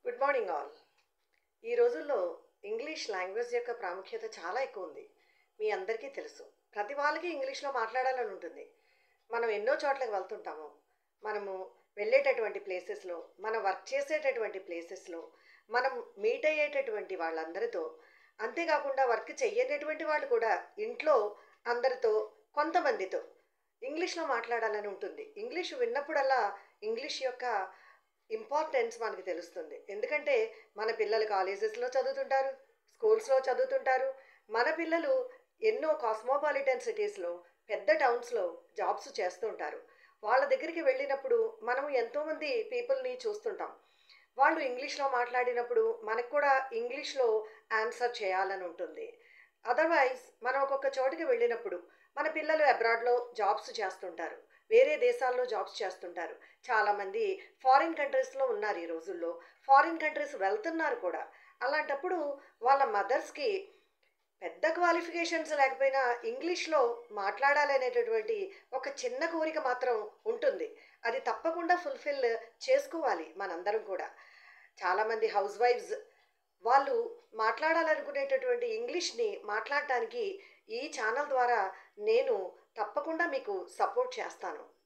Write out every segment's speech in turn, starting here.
Good morning all. ఈ రోజుల్లో English language యొక్క ప్రాముఖ్యత చాలా ఎక్కువ ఉంది. మీ అందరికీ తెలుసు. ప్రతి వాళ్ళకి ఇంగ్లీష్లో మాట్లాడాలని ఉంటుంది. మనం ఎన్నో చోట్లకు వెళ్తుంటాము. మనము వెళ్ళేటటువంటి ప్లేసెస్లో, మనం వర్క్ చేసేటటువంటి ప్లేసెస్లో, మనం మీట్ అయ్యేటటువంటి వాళ్ళందరితో, అంతేకాకుండా వర్క్ చెయ్యనటువంటి వాళ్ళు కూడా ఇంట్లో అందరితో, కొంతమందితో ఇంగ్లీష్లో మాట్లాడాలని ఉంటుంది. ఇంగ్లీష్ విన్నప్పుడల్లా ఇంగ్లీష్ యొక్క ఇంపార్టెన్స్ మనకి తెలుస్తుంది. ఎందుకంటే మన పిల్లలు కాలేజెస్లో చదువుతుంటారు, స్కూల్స్లో చదువుతుంటారు. మన పిల్లలు ఎన్నో కాస్మోపాలిటన్ సిటీస్లో, పెద్ద టౌన్స్లో జాబ్స్ చేస్తూ ఉంటారు. వాళ్ళ దగ్గరికి వెళ్ళినప్పుడు మనం ఎంతోమంది పీపుల్ని చూస్తుంటాం. వాళ్ళు ఇంగ్లీష్లో మాట్లాడినప్పుడు మనకు కూడా ఇంగ్లీష్లో ఆన్సర్ చేయాలని ఉంటుంది. అదర్వైజ్ మనం ఒక్కొక్క చోటికి వెళ్ళినప్పుడు మన పిల్లలు అబ్రాడ్లో జాబ్స్ చేస్తుంటారు, వేరే దేశాల్లో జాబ్స్ చేస్తుంటారు. చాలామంది ఫారిన్ కంట్రీస్లో ఉన్నారు ఈ రోజుల్లో. ఫారిన్ కంట్రీస్ వెళ్తున్నారు కూడా. అలాంటప్పుడు వాళ్ళ మదర్స్కి పెద్ద క్వాలిఫికేషన్స్ లేకపోయినా ఇంగ్లీష్లో మాట్లాడాలనేటటువంటి ఒక చిన్న కోరిక మాత్రం ఉంటుంది. అది తప్పకుండా ఫుల్ఫిల్ చేసుకోవాలి మనందరం కూడా. చాలామంది హౌస్ వైఫ్స్ వాళ్ళు మాట్లాడాలనుకునేటటువంటి ఇంగ్లీష్ని మాట్లాడటానికి ఈ ఛానల్ ద్వారా నేను తప్పకుండా మీకు సపోర్ట్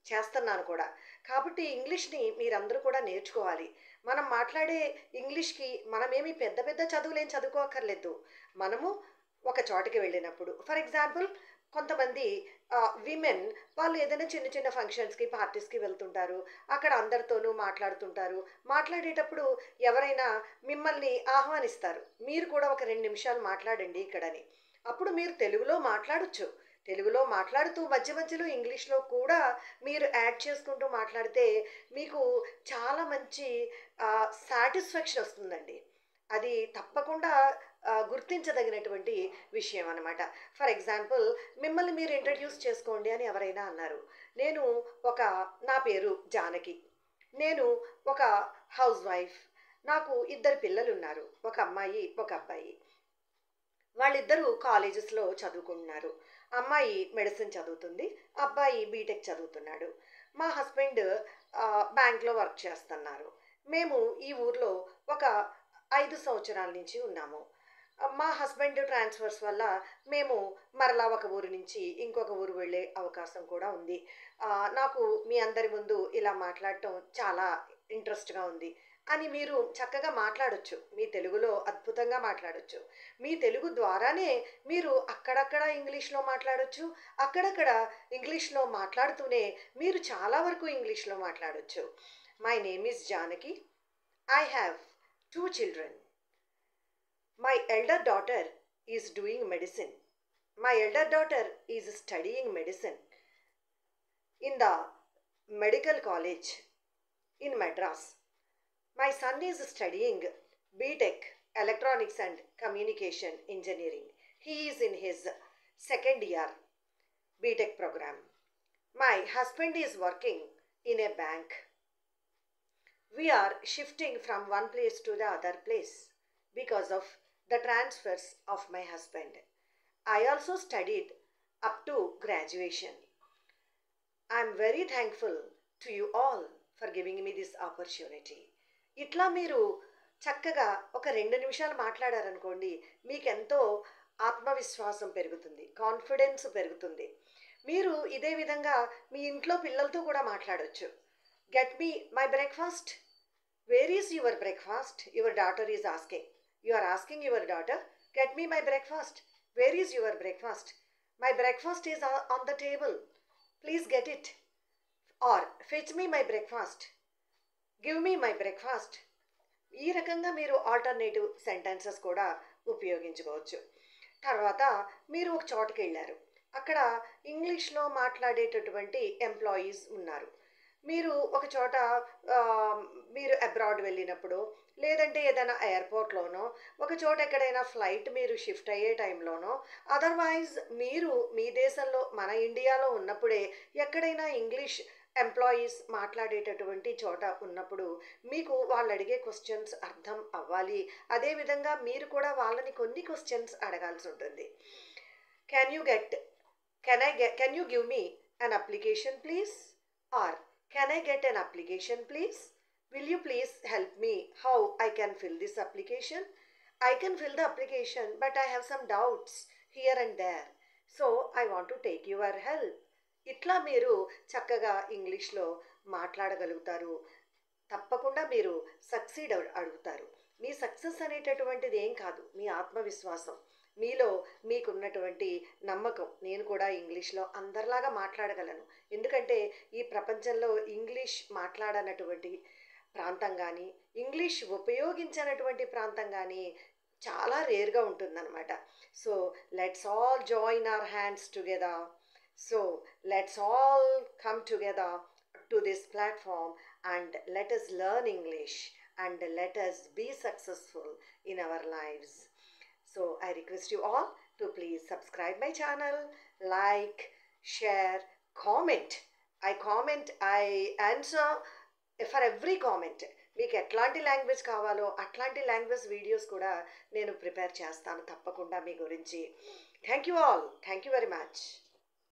చేస్తున్నాను కూడా. కాబట్టి ఇంగ్లీష్ని మీరందరూ కూడా నేర్చుకోవాలి. మనం మాట్లాడే ఇంగ్లీష్కి మనమేమి పెద్ద పెద్ద చదువులేం చదువుకోక్కర్లేదు. మనము ఒక చోటకి వెళ్ళినప్పుడు, ఫర్ ఎగ్జాంపుల్ కొంతమంది విమెన్ వాళ్ళు ఏదైనా చిన్న చిన్న ఫంక్షన్స్కి, పార్టీస్కి వెళ్తుంటారు. అక్కడ అందరితోనూ మాట్లాడుతుంటారు. మాట్లాడేటప్పుడు ఎవరైనా మిమ్మల్ని ఆహ్వానిస్తారు, మీరు కూడా ఒక 2 నిమిషాలు మాట్లాడండి ఇక్కడని. అప్పుడు మీరు తెలుగులో మాట్లాడొచ్చు. తెలుగులో మాట్లాడుతూ మధ్య మధ్యలో ఇంగ్లీష్లో కూడా మీరు యాడ్ చేసుకుంటూ మాట్లాడితే మీకు చాలా మంచి సాటిస్ఫాక్షన్ వస్తుందండి. అది తప్పకుండా గుర్తించదగినటువంటి విషయం అనమాట. ఫర్ ఎగ్జాంపుల్ మిమ్మల్ని మీరు ఇంట్రడ్యూస్ చేసుకోండి అని ఎవరైనా అన్నారు. నా పేరు జానకి, నేను ఒక హౌస్ వైఫ్, నాకు 2 పిల్లలు ఉన్నారు, ఒక అమ్మాయి ఒక అబ్బాయి. వాళ్ళిద్దరూ కాలేజెస్లో చదువుకుంటున్నారు. అమ్మాయి మెడిసిన్ చదువుతుంది, అబ్బాయి బీటెక్ చదువుతున్నాడు. మా హస్బెండ్ బ్యాంక్లో వర్క్ చేస్తున్నారు. మేము ఈ ఊర్లో ఒక 5 సంవత్సరాల నుంచి ఉన్నాము. మా హస్బెండ్ ట్రాన్స్ఫర్స్ వల్ల మేము మరలా ఒక ఊరు నుంచి ఇంకొక ఊరు వెళ్ళే అవకాశం కూడా ఉంది. నాకు మీ అందరి ముందు ఇలా మాట్లాడటం చాలా ఇంట్రెస్ట్గా ఉంది అని మీరు చక్కగా మాట్లాడొచ్చు. మీ తెలుగులో అద్భుతంగా మాట్లాడొచ్చు. మీ తెలుగు ద్వారానే మీరు అక్కడక్కడ ఇంగ్లీష్లో మాట్లాడొచ్చు, అక్కడక్కడ ఇంగ్లీష్లో మాట్లాడుతూనే మీరు చాలా వరకు ఇంగ్లీష్లో మాట్లాడొచ్చు. My name is Janaki. I have 2 children. My elder daughter is doing medicine. My elder daughter is studying medicine in the medical college in Madras. My son is studying BTech Electronics and Communication Engineering. He is in his second year BTech program. My husband is working in a bank. We are shifting from one place to the other place because of the transfers of my husband. I also studied up to graduation. I am very thankful to you all for giving me this opportunity. ఇట్లా మీరు చక్కగా ఒక 2 నిమిషాలు మాట్లాడారనుకోండి, మీకెంతో ఆత్మవిశ్వాసం పెరుగుతుంది, confidence పెరుగుతుంది. మీరు ఇదే విధంగా మీ ఇంట్లో పిల్లలతో కూడా మాట్లాడొచ్చు. Get me my breakfast. Where is your breakfast? Your daughter is asking. You are asking your daughter, get me my breakfast. Where is your breakfast? My breakfast is on the table. Please get it. Or fetch me my breakfast. Give me my breakfast. ఈ రకంగా మీరు alternative sentences కూడా ఉపయోగించుకోవచ్చు. తర్వాత మీరు ఒక చోటకి వెళ్ళారు, అక్కడ ఇంగ్లీష్లో మాట్లాడేటటువంటి ఎంప్లాయీస్ ఉన్నారు. మీరు ఒక చోట మీరు అబ్రాడ్ వెళ్ళినప్పుడు, లేదంటే ఏదైనా ఎయిర్పోర్ట్లోనో, ఒక చోట ఎక్కడైనా ఫ్లైట్ మీరు షిఫ్ట్ అయ్యే టైంలోనో, అదర్వైజ్ మీరు మీ దేశంలో మన ఇండియాలో ఉన్నప్పుడే ఎక్కడైనా ఇంగ్లీష్ ఎంప్లాయీస్ మాట్లాడేటటువంటి చోట ఉన్నప్పుడు మీకు వాళ్ళు అడిగే క్వశ్చన్స్ అర్థం అవ్వాలి. అదేవిధంగా మీరు కూడా వాళ్ళని కొన్ని క్వశ్చన్స్ అడగాల్సి ఉంటుంది. Can you give me an application please? Or can I get an application please? Will you please help me how I can fill this application. I can fill the application, but I have some doubts here and there. So I want to take your help. ఇట్లా మీరు చక్కగా ఇంగ్లీష్లో మాట్లాడగలుగుతారు. తప్పకుండా మీరు succeed అడుగుతారు. మీ success అనేటటువంటిది ఏం కాదు, మీ ఆత్మవిశ్వాసం, మీలో మీకున్నటువంటి నమ్మకం. నేను కూడా ఇంగ్లీష్లో అందరిలాగా మాట్లాడగలను, ఎందుకంటే ఈ ప్రపంచంలో ఇంగ్లీష్ మాట్లాడనటువంటి ప్రాంతం కానీ ఇంగ్లీష్ ఉపయోగించినటువంటి ప్రాంతం కానీ చాలా రేర్గా ఉంటుందన్నమాట. So let's all join our hands together. So let's all come together to this platform and let us learn English and let us be successful in our lives. So I request you all to please subscribe my channel, like, share, comment. I answer for every comment. మీకు ఎట్లాంటి language కావాలో అట్లాంటి language videos కూడా నేను prepare చేస్తాను తప్పకుండా మీ గురించి. Thank you all. Thank you very much.